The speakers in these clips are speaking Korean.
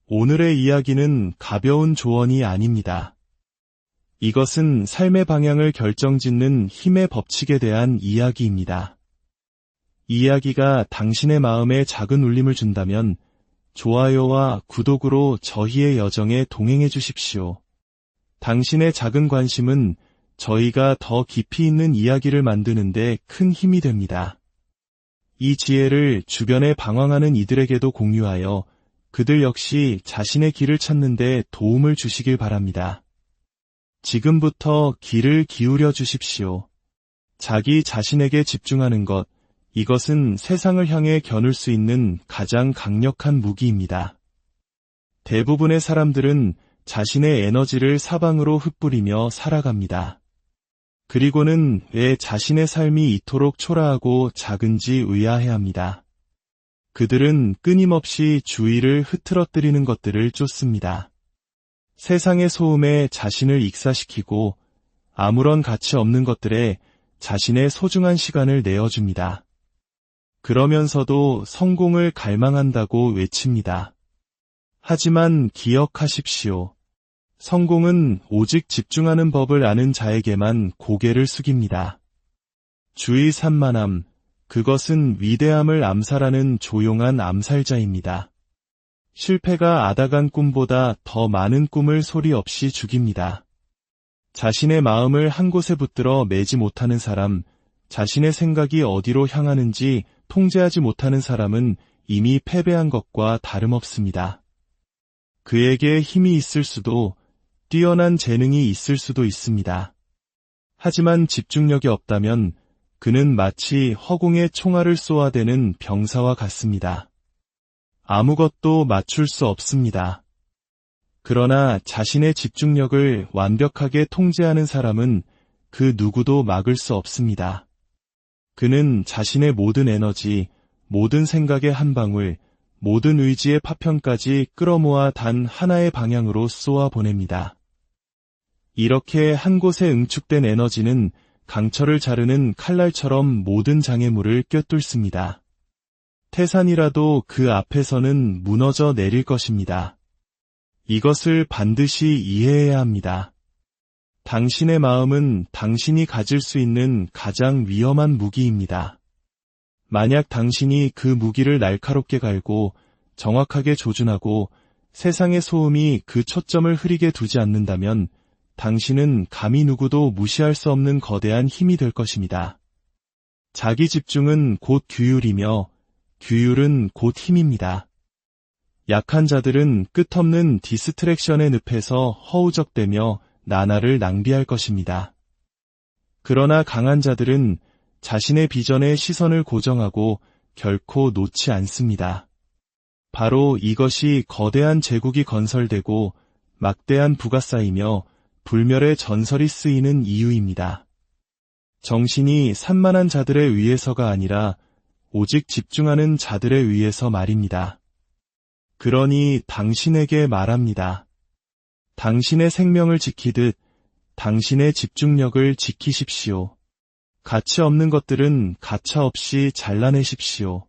오늘의 이야기는 가벼운 조언이 아닙니다. 이것은 삶의 방향을 결정짓는 힘의 법칙에 대한 이야기입니다. 이 이야기가 당신의 마음에 작은 울림을 준다면 좋아요와 구독으로 저희의 여정에 동행해 주십시오. 당신의 작은 관심은 저희가 더 깊이 있는 이야기를 만드는 데 큰 힘이 됩니다. 이 지혜를 주변에 방황하는 이들에게도 공유하여 그들 역시 자신의 길을 찾는 데 도움을 주시길 바랍니다. 지금부터 귀를 기울여 주십시오. 자기 자신에게 집중하는 것, 이것은 세상을 향해 겨눌 수 있는 가장 강력한 무기입니다. 대부분의 사람들은 자신의 에너지를 사방으로 흩뿌리며 살아갑니다. 그리고는 왜 자신의 삶이 이토록 초라하고 작은지 의아해합니다. 그들은 끊임없이 주위를 흐트러뜨리는 것들을 쫓습니다. 세상의 소음에 자신을 익사시키고 아무런 가치 없는 것들에 자신의 소중한 시간을 내어줍니다. 그러면서도 성공을 갈망한다고 외칩니다. 하지만 기억하십시오. 성공은 오직 집중하는 법을 아는 자에게만 고개를 숙입니다. 주의 산만함, 그것은 위대함을 암살하는 조용한 암살자입니다. 실패가 아다간 꿈보다 더 많은 꿈을 소리 없이 죽입니다. 자신의 마음을 한 곳에 붙들어 매지 못하는 사람, 자신의 생각이 어디로 향하는지 통제하지 못하는 사람은 이미 패배한 것과 다름없습니다. 그에게 힘이 있을 수도, 뛰어난 재능이 있을 수도 있습니다. 하지만 집중력이 없다면 그는 마치 허공에 총알을 쏘아대는 병사와 같습니다. 아무것도 맞출 수 없습니다. 그러나 자신의 집중력을 완벽하게 통제하는 사람은 그 누구도 막을 수 없습니다. 그는 자신의 모든 에너지, 모든 생각의 한 방울, 모든 의지의 파편까지 끌어모아 단 하나의 방향으로 쏘아 보냅니다. 이렇게 한 곳에 응축된 에너지는 강철을 자르는 칼날처럼 모든 장애물을 꿰뚫습니다. 태산이라도 그 앞에서는 무너져 내릴 것입니다. 이것을 반드시 이해해야 합니다. 당신의 마음은 당신이 가질 수 있는 가장 위험한 무기입니다. 만약 당신이 그 무기를 날카롭게 갈고 정확하게 조준하고 세상의 소음이 그 초점을 흐리게 두지 않는다면 당신은 감히 누구도 무시할 수 없는 거대한 힘이 될 것입니다. 자기 집중은 곧 규율이며 규율은 곧 힘입니다. 약한 자들은 끝없는 디스트랙션의 늪에서 허우적대며 나날을 낭비할 것입니다. 그러나 강한 자들은 자신의 비전에 시선을 고정하고 결코 놓지 않습니다. 바로 이것이 거대한 제국이 건설되고 막대한 부가 쌓이며 불멸의 전설이 쓰이는 이유입니다. 정신이 산만한 자들에 의해서가 아니라 오직 집중하는 자들에 의해서 말입니다. 그러니 당신에게 말합니다. 당신의 생명을 지키듯 당신의 집중력을 지키십시오. 가치 없는 것들은 가차없이 잘라내십시오.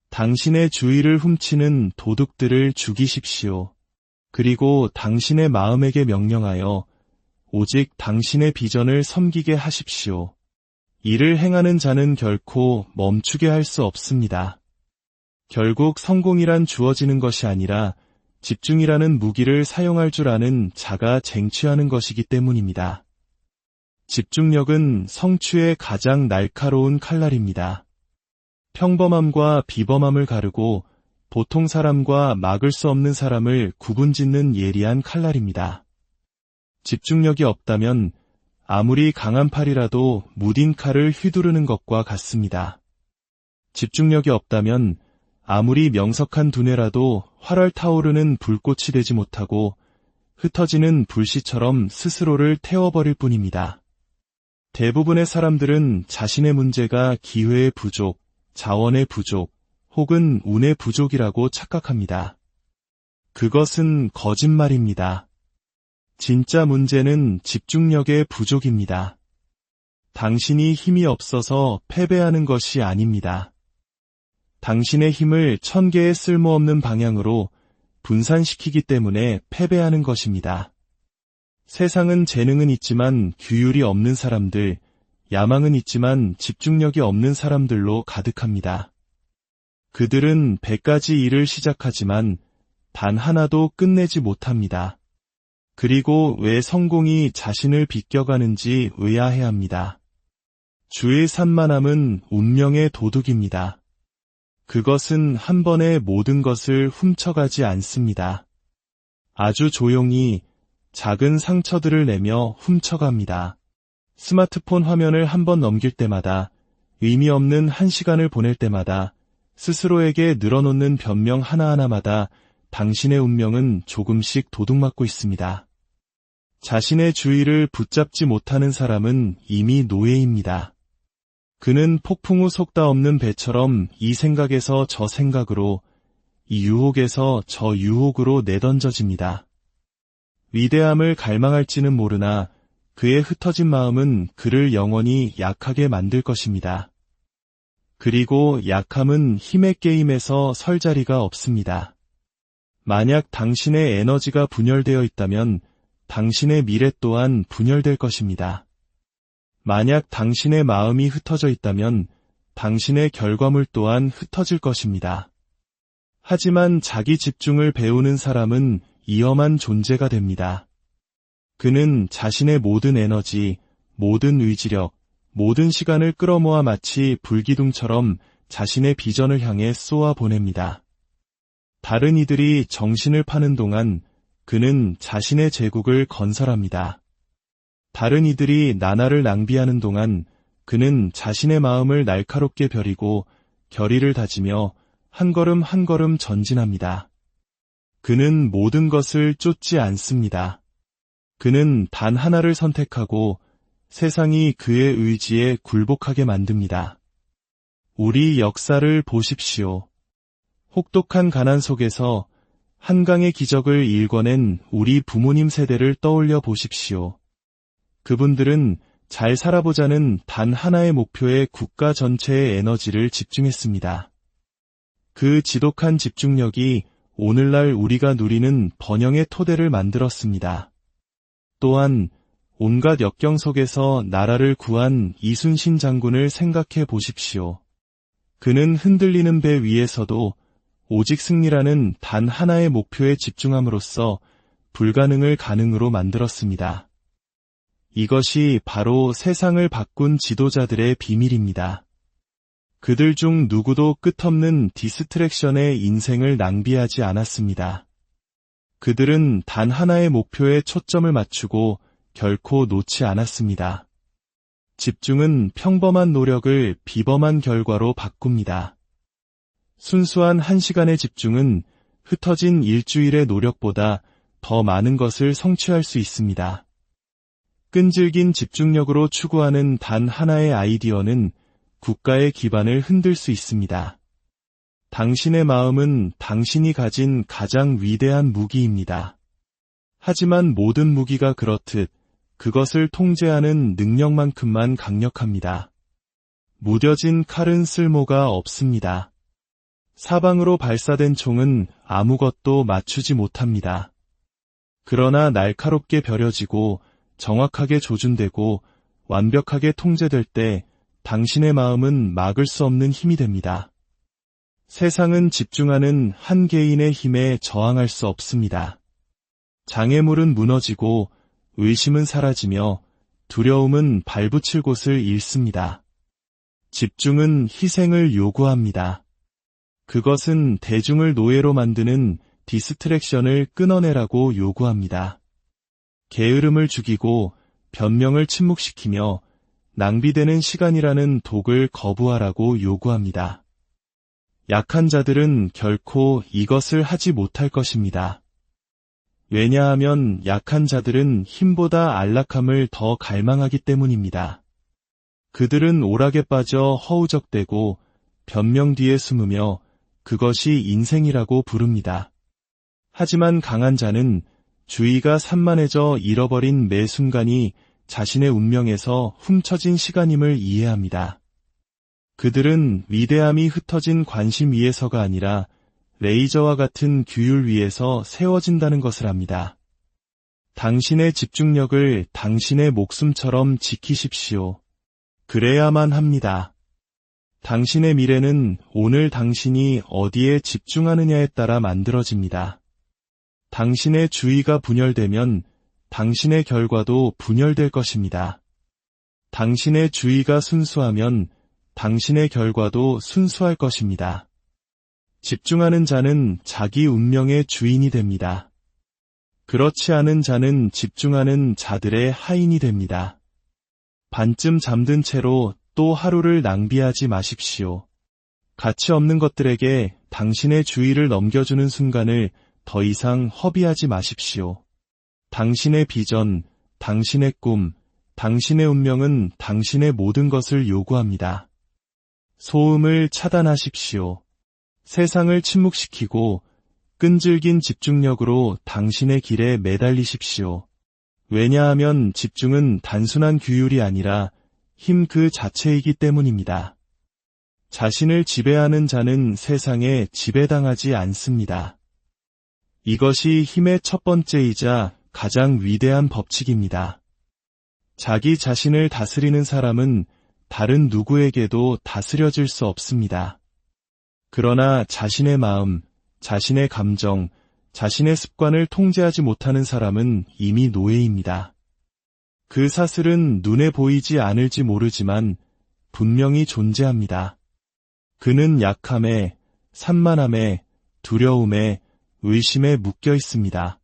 당신의 주의를 훔치는 도둑들을 죽이십시오. 그리고 당신의 마음에게 명령하여 오직 당신의 비전을 섬기게 하십시오. 이를 행하는 자는 결코 멈추게 할 수 없습니다. 결국 성공이란 주어지는 것이 아니라 집중이라는 무기를 사용할 줄 아는 자가 쟁취하는 것이기 때문입니다. 집중력은 성취의 가장 날카로운 칼날입니다. 평범함과 비범함을 가르고 보통 사람과 막을 수 없는 사람을 구분짓는 예리한 칼날입니다. 집중력이 없다면 아무리 강한 팔이라도 무딘 칼을 휘두르는 것과 같습니다. 집중력이 없다면 아무리 명석한 두뇌라도 활활 타오르는 불꽃이 되지 못하고 흩어지는 불씨처럼 스스로를 태워버릴 뿐입니다. 대부분의 사람들은 자신의 문제가 기회의 부족, 자원의 부족, 혹은 운의 부족이라고 착각합니다. 그것은 거짓말입니다. 진짜 문제는 집중력의 부족입니다. 당신이 힘이 없어서 패배하는 것이 아닙니다. 당신의 힘을 1000개의 쓸모없는 방향으로 분산시키기 때문에 패배하는 것입니다. 세상은 재능은 있지만 규율이 없는 사람들, 야망은 있지만 집중력이 없는 사람들로 가득합니다. 그들은 100가지 일을 시작하지만 단 하나도 끝내지 못합니다. 그리고 왜 성공이 자신을 비껴가는지 의아해합니다. 주의 산만함은 운명의 도둑입니다. 그것은 한 번에 모든 것을 훔쳐가지 않습니다. 아주 조용히 작은 상처들을 내며 훔쳐갑니다. 스마트폰 화면을 한 번 넘길 때마다, 의미 없는 한 시간을 보낼 때마다, 스스로에게 늘어놓는 변명 하나하나마다 당신의 운명은 조금씩 도둑맞고 있습니다. 자신의 주의를 붙잡지 못하는 사람은 이미 노예입니다. 그는 폭풍 후 속다 없는 배처럼 이 생각에서 저 생각으로, 이 유혹에서 저 유혹으로 내던져집니다. 위대함을 갈망할지는 모르나 그의 흩어진 마음은 그를 영원히 약하게 만들 것입니다. 그리고 약함은 힘의 게임에서 설 자리가 없습니다. 만약 당신의 에너지가 분열되어 있다면 당신의 미래 또한 분열될 것입니다. 만약 당신의 마음이 흩어져 있다면 당신의 결과물 또한 흩어질 것입니다. 하지만 자기 집중을 배우는 사람은 위험한 존재가 됩니다. 그는 자신의 모든 에너지, 모든 의지력, 모든 시간을 끌어모아 마치 불기둥처럼 자신의 비전을 향해 쏘아 보냅니다. 다른 이들이 정신을 파는 동안 그는 자신의 제국을 건설합니다. 다른 이들이 나날을 낭비하는 동안 그는 자신의 마음을 날카롭게 벼리고 결의를 다지며 한 걸음 한 걸음 전진합니다. 그는 모든 것을 쫓지 않습니다. 그는 단 하나를 선택하고 세상이 그의 의지에 굴복하게 만듭니다. 우리 역사를 보십시오. 혹독한 가난 속에서 한강의 기적을 일궈낸 우리 부모님 세대를 떠올려 보십시오. 그분들은 잘 살아보자는 단 하나의 목표에 국가 전체의 에너지를 집중했습니다. 그 지독한 집중력이 오늘날 우리가 누리는 번영의 토대를 만들었습니다. 또한 온갖 역경 속에서 나라를 구한 이순신 장군을 생각해 보십시오. 그는 흔들리는 배 위에서도 오직 승리라는 단 하나의 목표에 집중함으로써 불가능을 가능으로 만들었습니다. 이것이 바로 세상을 바꾼 지도자들의 비밀입니다. 그들 중 누구도 끝없는 디스트랙션에 인생을 낭비하지 않았습니다. 그들은 단 하나의 목표에 초점을 맞추고 결코 놓지 않았습니다. 집중은 평범한 노력을 비범한 결과로 바꿉니다. 순수한 한 시간의 집중은 흩어진 일주일의 노력보다 더 많은 것을 성취할 수 있습니다. 끈질긴 집중력으로 추구하는 단 하나의 아이디어는 국가의 기반을 흔들 수 있습니다. 당신의 마음은 당신이 가진 가장 위대한 무기입니다. 하지만 모든 무기가 그렇듯 그것을 통제하는 능력만큼만 강력합니다. 무뎌진 칼은 쓸모가 없습니다. 사방으로 발사된 총은 아무것도 맞추지 못합니다. 그러나 날카롭게 벼려지고 정확하게 조준되고 완벽하게 통제될 때 당신의 마음은 막을 수 없는 힘이 됩니다. 세상은 집중하는 한 개인의 힘에 저항할 수 없습니다. 장애물은 무너지고 의심은 사라지며 두려움은 발붙일 곳을 잃습니다. 집중은 희생을 요구합니다. 그것은 대중을 노예로 만드는 디스트랙션을 끊어내라고 요구합니다. 게으름을 죽이고 변명을 침묵시키며 낭비되는 시간이라는 독을 거부하라고 요구합니다. 약한 자들은 결코 이것을 하지 못할 것입니다. 왜냐하면 약한 자들은 힘보다 안락함을 더 갈망하기 때문입니다. 그들은 오락에 빠져 허우적대고 변명 뒤에 숨으며 그것이 인생이라고 부릅니다. 하지만 강한 자는 주의가 산만해져 잃어버린 매 순간이 자신의 운명에서 훔쳐진 시간임을 이해합니다. 그들은 위대함이 흩어진 관심 위에서가 아니라 레이저와 같은 규율 위에서 세워진다는 것을 압니다. 당신의 집중력을 당신의 목숨처럼 지키십시오. 그래야만 합니다. 당신의 미래는 오늘 당신이 어디에 집중하느냐에 따라 만들어집니다. 당신의 주의가 분열되면 당신의 결과도 분열될 것입니다. 당신의 주의가 순수하면 당신의 결과도 순수할 것입니다. 집중하는 자는 자기 운명의 주인이 됩니다. 그렇지 않은 자는 집중하는 자들의 하인이 됩니다. 반쯤 잠든 채로 또 하루를 낭비하지 마십시오. 가치 없는 것들에게 당신의 주의를 넘겨주는 순간을 더 이상 허비하지 마십시오. 당신의 비전, 당신의 꿈, 당신의 운명은 당신의 모든 것을 요구합니다. 소음을 차단하십시오. 세상을 침묵시키고 끈질긴 집중력으로 당신의 길에 매달리십시오. 왜냐하면 집중은 단순한 규율이 아니라 힘 그 자체이기 때문입니다. 자신을 지배하는 자는 세상에 지배당하지 않습니다. 이것이 힘의 첫 번째이자 가장 위대한 법칙입니다. 자기 자신을 다스리는 사람은 다른 누구에게도 다스려질 수 없습니다. 그러나 자신의 마음, 자신의 감정, 자신의 습관을 통제하지 못하는 사람은 이미 노예입니다. 그 사슬은 눈에 보이지 않을지 모르지만 분명히 존재합니다. 그는 약함에, 산만함에, 두려움에, 의심에 묶여 있습니다.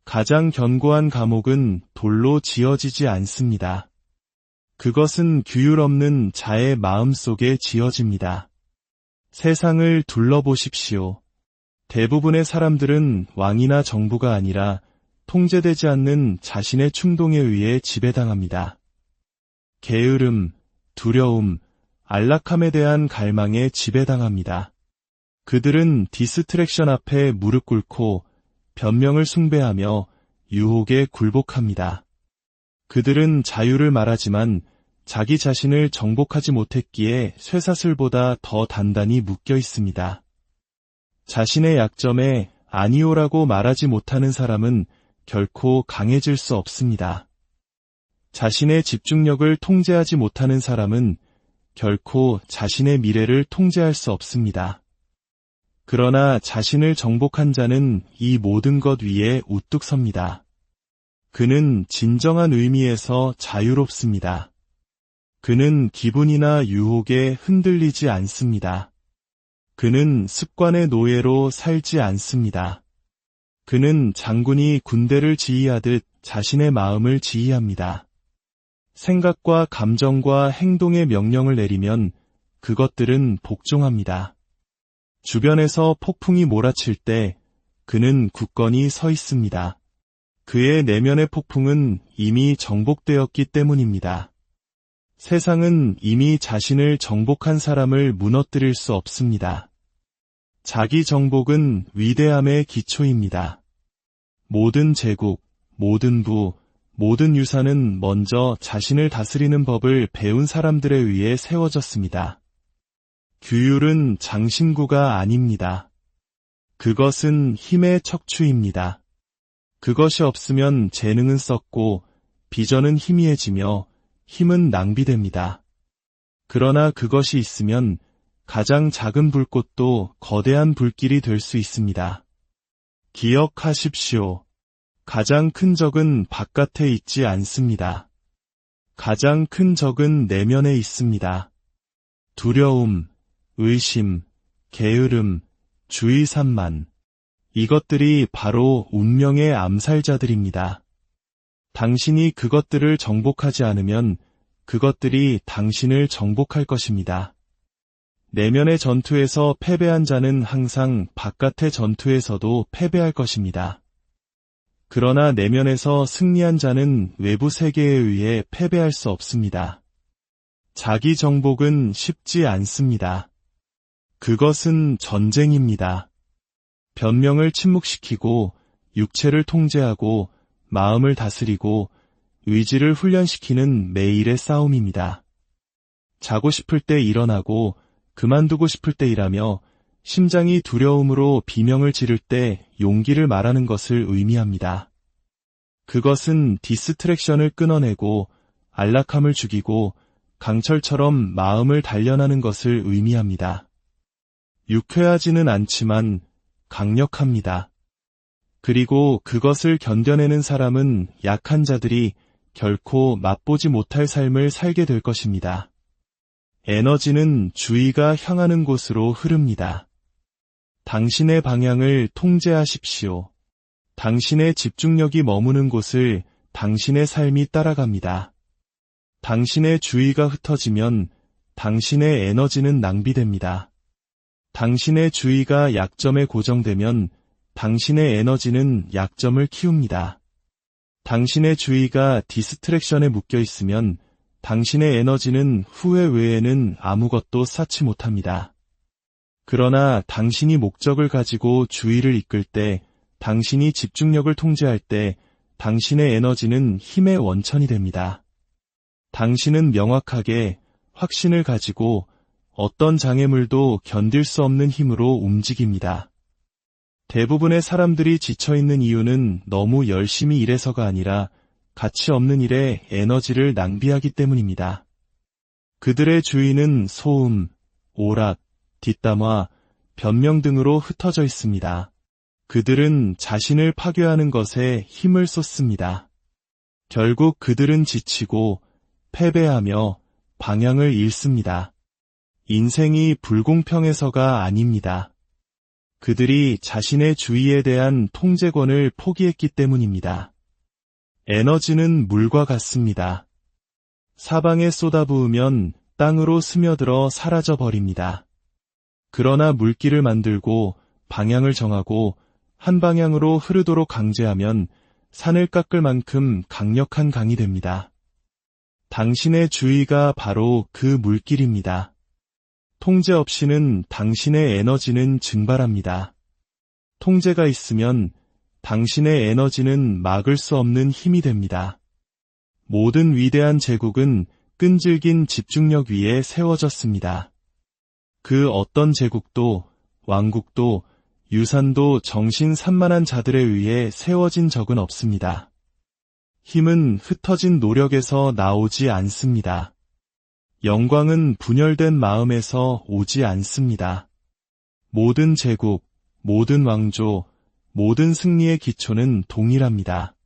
가장 견고한 감옥은 돌로 지어지지 않습니다. 그것은 규율 없는 자의 마음 속에 지어집니다. 세상을 둘러보십시오. 대부분의 사람들은 왕이나 정부가 아니라 통제되지 않는 자신의 충동에 의해 지배당합니다. 게으름, 두려움, 안락함에 대한 갈망에 지배당합니다. 그들은 디스트랙션 앞에 무릎 꿇고 변명을 숭배하며 유혹에 굴복합니다. 그들은 자유를 말하지만 자기 자신을 정복하지 못했기에 쇠사슬보다 더 단단히 묶여 있습니다. 자신의 약점에 아니오라고 말하지 못하는 사람은 결코 강해질 수 없습니다. 자신의 집중력을 통제하지 못하는 사람은 결코 자신의 미래를 통제할 수 없습니다. 그러나 자신을 정복한 자는 이 모든 것 위에 우뚝 섭니다. 그는 진정한 의미에서 자유롭습니다. 그는 기분이나 유혹에 흔들리지 않습니다. 그는 습관의 노예로 살지 않습니다. 그는 장군이 군대를 지휘하듯 자신의 마음을 지휘합니다. 생각과 감정과 행동의 명령을 내리면 그것들은 복종합니다. 주변에서 폭풍이 몰아칠 때 그는 굳건히 서 있습니다. 그의 내면의 폭풍은 이미 정복되었기 때문입니다. 세상은 이미 자신을 정복한 사람을 무너뜨릴 수 없습니다. 자기 정복은 위대함의 기초입니다. 모든 제국, 모든 부, 모든 유산은 먼저 자신을 다스리는 법을 배운 사람들에 의해 세워졌습니다. 규율은 장신구가 아닙니다. 그것은 힘의 척추입니다. 그것이 없으면 재능은 썩고 비전은 희미해지며 힘은 낭비됩니다. 그러나 그것이 있으면 가장 작은 불꽃도 거대한 불길이 될 수 있습니다. 기억하십시오. 가장 큰 적은 바깥에 있지 않습니다. 가장 큰 적은 내면에 있습니다. 두려움, 의심, 게으름, 주의산만. 이것들이 바로 운명의 암살자들입니다. 당신이 그것들을 정복하지 않으면 그것들이 당신을 정복할 것입니다. 내면의 전투에서 패배한 자는 항상 바깥의 전투에서도 패배할 것입니다. 그러나 내면에서 승리한 자는 외부 세계에 의해 패배할 수 없습니다. 자기 정복은 쉽지 않습니다. 그것은 전쟁입니다. 변명을 침묵시키고 육체를 통제하고 마음을 다스리고 의지를 훈련시키는 매일의 싸움입니다. 자고 싶을 때 일어나고 그만두고 싶을 때 일하며 심장이 두려움으로 비명을 지를 때 용기를 말하는 것을 의미합니다. 그것은 디스트랙션을 끊어내고 안락함을 죽이고 강철처럼 마음을 단련하는 것을 의미합니다. 유쾌하지는 않지만 강력합니다. 그리고 그것을 견뎌내는 사람은 약한 자들이 결코 맛보지 못할 삶을 살게 될 것입니다. 에너지는 주의가 향하는 곳으로 흐릅니다. 당신의 방향을 통제하십시오. 당신의 집중력이 머무는 곳을 당신의 삶이 따라갑니다. 당신의 주의가 흩어지면 당신의 에너지는 낭비됩니다. 당신의 주의가 약점에 고정되면 당신의 에너지는 약점을 키웁니다. 당신의 주의가 디스트랙션에 묶여 있으면 당신의 에너지는 후회 외에는 아무것도 쌓지 못합니다. 그러나 당신이 목적을 가지고 주의를 이끌 때, 당신이 집중력을 통제할 때 당신의 에너지는 힘의 원천이 됩니다. 당신은 명확하게 확신을 가지고 어떤 장애물도 견딜 수 없는 힘으로 움직입니다. 대부분의 사람들이 지쳐있는 이유는 너무 열심히 일해서가 아니라 가치 없는 일에 에너지를 낭비하기 때문입니다. 그들의 주의는 소음, 오락, 뒷담화, 변명 등으로 흩어져 있습니다. 그들은 자신을 파괴하는 것에 힘을 쏟습니다. 결국 그들은 지치고 패배하며 방향을 잃습니다. 인생이 불공평해서가 아닙니다. 그들이 자신의 주의에 대한 통제권을 포기했기 때문입니다. 에너지는 물과 같습니다. 사방에 쏟아부으면 땅으로 스며들어 사라져 버립니다. 그러나 물길을 만들고 방향을 정하고 한 방향으로 흐르도록 강제하면 산을 깎을 만큼 강력한 강이 됩니다. 당신의 주의가 바로 그 물길입니다. 통제 없이는 당신의 에너지는 증발합니다. 통제가 있으면 당신의 에너지는 막을 수 없는 힘이 됩니다. 모든 위대한 제국은 끈질긴 집중력 위에 세워졌습니다. 그 어떤 제국도, 왕국도, 유산도 정신산만한 자들에 의해 세워진 적은 없습니다. 힘은 흩어진 노력에서 나오지 않습니다. 영광은 분열된 마음에서 오지 않습니다. 모든 제국, 모든 왕조, 모든 승리의 기초는 동일합니다.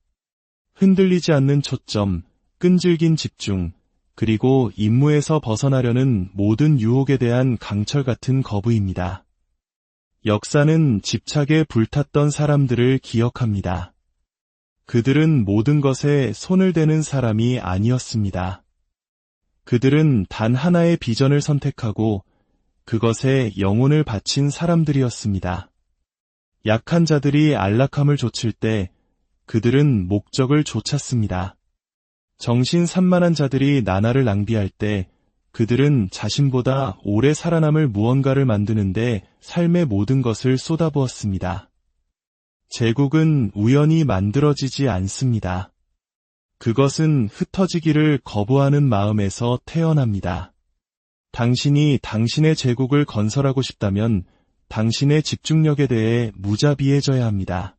흔들리지 않는 초점, 끈질긴 집중, 그리고 임무에서 벗어나려는 모든 유혹에 대한 강철 같은 거부입니다. 역사는 집착에 불탔던 사람들을 기억합니다. 그들은 모든 것에 손을 대는 사람이 아니었습니다. 그들은 단 하나의 비전을 선택하고 그것에 영혼을 바친 사람들이었습니다. 약한 자들이 안락함을 좇을 때 그들은 목적을 좇았습니다. 정신산만한 자들이 나날을 낭비할 때 그들은 자신보다 오래 살아남을 무언가를 만드는데 삶의 모든 것을 쏟아부었습니다. 제국은 우연히 만들어지지 않습니다. 그것은 흩어지기를 거부하는 마음에서 태어납니다. 당신이 당신의 제국을 건설하고 싶다면 당신의 집중력에 대해 무자비해져야 합니다.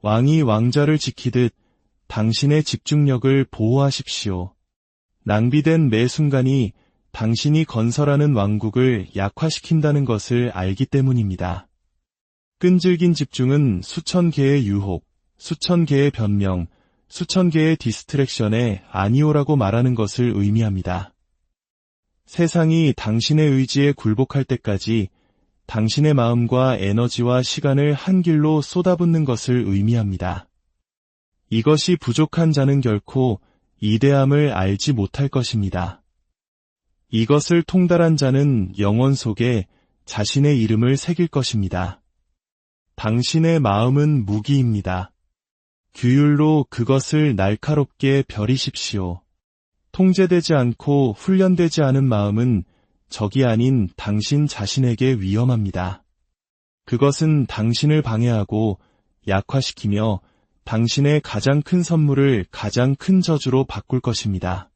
왕이 왕자를 지키듯 당신의 집중력을 보호하십시오. 낭비된 매 순간이 당신이 건설하는 왕국을 약화시킨다는 것을 알기 때문입니다. 끈질긴 집중은 수천 개의 유혹, 수천 개의 변명, 수천 개의 디스트랙션에 아니오라고 말하는 것을 의미합니다. 세상이 당신의 의지에 굴복할 때까지 당신의 마음과 에너지와 시간을 한 길로 쏟아붓는 것을 의미합니다. 이것이 부족한 자는 결코 이대함을 알지 못할 것입니다. 이것을 통달한 자는 영원 속에 자신의 이름을 새길 것입니다. 당신의 마음은 무기입니다. 규율로 그것을 날카롭게 벼리십시오. 통제되지 않고 훈련되지 않은 마음은 적이 아닌 당신 자신에게 위험합니다. 그것은 당신을 방해하고 약화시키며 당신의 가장 큰 선물을 가장 큰 저주로 바꿀 것입니다.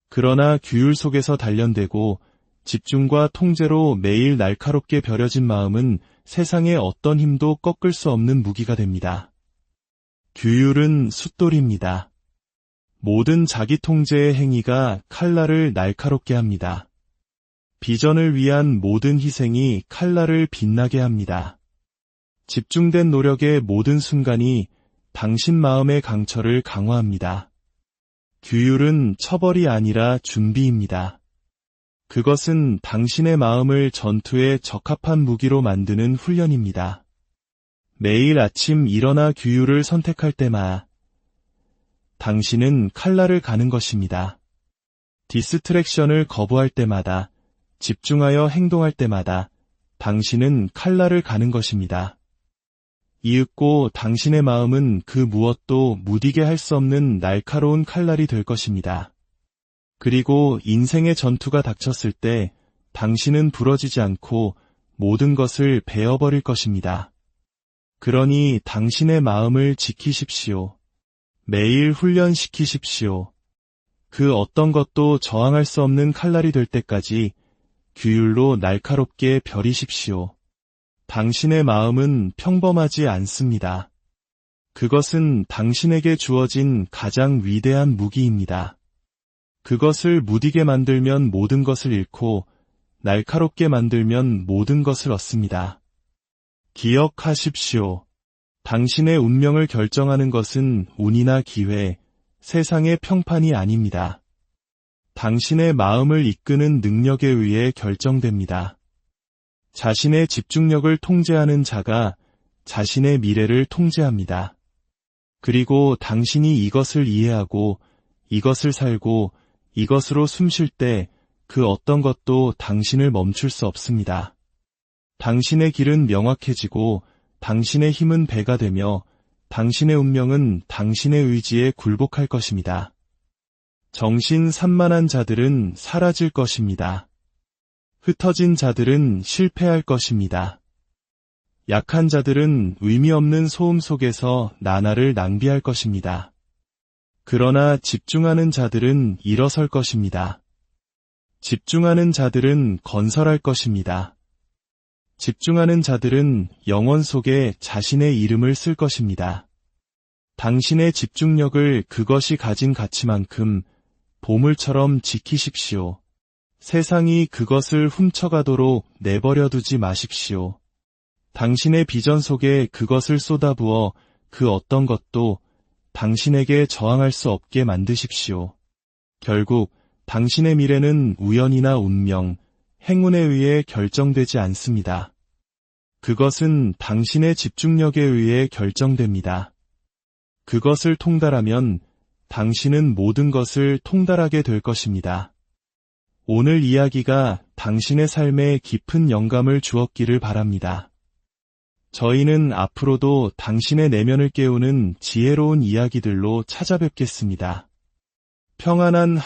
그러나 규율 속에서 단련되고 집중과 통제로 매일 날카롭게 벼려진 마음은 세상의 어떤 힘도 꺾을 수 없는 무기가 됩니다. 규율은 숫돌입니다. 모든 자기 통제의 행위가 칼날을 날카롭게 합니다. 비전을 위한 모든 희생이 칼날을 빛나게 합니다. 집중된 노력의 모든 순간이 당신 마음의 강철을 강화합니다. 규율은 처벌이 아니라 준비입니다. 그것은 당신의 마음을 전투에 적합한 무기로 만드는 훈련입니다. 매일 아침 일어나 규율을 선택할 때마다 당신은 칼날을 가는 것입니다. 디스트랙션을 거부할 때마다, 집중하여 행동할 때마다 당신은 칼날을 가는 것입니다. 이윽고 당신의 마음은 그 무엇도 무디게 할 수 없는 날카로운 칼날이 될 것입니다. 그리고 인생의 전투가 닥쳤을 때 당신은 부러지지 않고 모든 것을 베어버릴 것입니다. 그러니 당신의 마음을 지키십시오. 매일 훈련시키십시오. 그 어떤 것도 저항할 수 없는 칼날이 될 때까지 규율로 날카롭게 벼리십시오. 당신의 마음은 평범하지 않습니다. 그것은 당신에게 주어진 가장 위대한 무기입니다. 그것을 무디게 만들면 모든 것을 잃고 날카롭게 만들면 모든 것을 얻습니다. 기억하십시오. 당신의 운명을 결정하는 것은 운이나 기회, 세상의 평판이 아닙니다. 당신의 마음을 이끄는 능력에 의해 결정됩니다. 자신의 집중력을 통제하는 자가 자신의 미래를 통제합니다. 그리고 당신이 이것을 이해하고 이것을 살고 이것으로 숨 쉴 때 그 어떤 것도 당신을 멈출 수 없습니다. 당신의 길은 명확해지고 당신의 힘은 배가 되며 당신의 운명은 당신의 의지에 굴복할 것입니다. 정신 산만한 자들은 사라질 것입니다. 흩어진 자들은 실패할 것입니다. 약한 자들은 의미 없는 소음 속에서 나날을 낭비할 것입니다. 그러나 집중하는 자들은 일어설 것입니다. 집중하는 자들은 건설할 것입니다. 집중하는 자들은 영원 속에 자신의 이름을 쓸 것입니다. 당신의 집중력을 그것이 가진 가치만큼 보물처럼 지키십시오. 세상이 그것을 훔쳐가도록 내버려 두지 마십시오. 당신의 비전 속에 그것을 쏟아부어 그 어떤 것도 당신에게 저항할 수 없게 만드십시오. 결국 당신의 미래는 우연이나 운명, 행운에 의해 결정되지 않습니다. 그것은 당신의 집중력에 의해 결정됩니다. 그것을 통달하면 당신은 모든 것을 통달하게 될 것입니다. 오늘 이야기가 당신의 삶에 깊은 영감을 주었기를 바랍니다. 저희는 앞으로도 당신의 내면을 깨우는 지혜로운 이야기들로 찾아뵙겠습니다. 평안한 하루